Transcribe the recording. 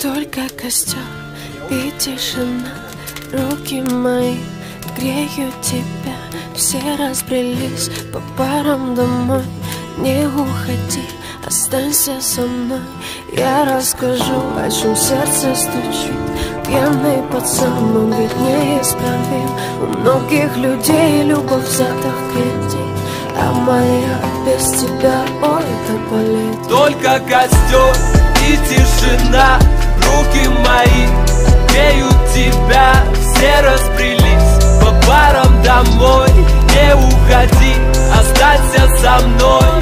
Только костер и тишина, руки мои греют тебя. Все разбрелись по парам домой. Не уходи, останься со мной. Я расскажу, о чем сердце стучит. Пьяный пацан, он ведь неисправим. У многих людей любовь взята в кредит, а моя без тебя, ой, так болит. Только костер и тишина, руки мои греют тебя. Все разбрелись по парам домой. Не уходи, останься со мной.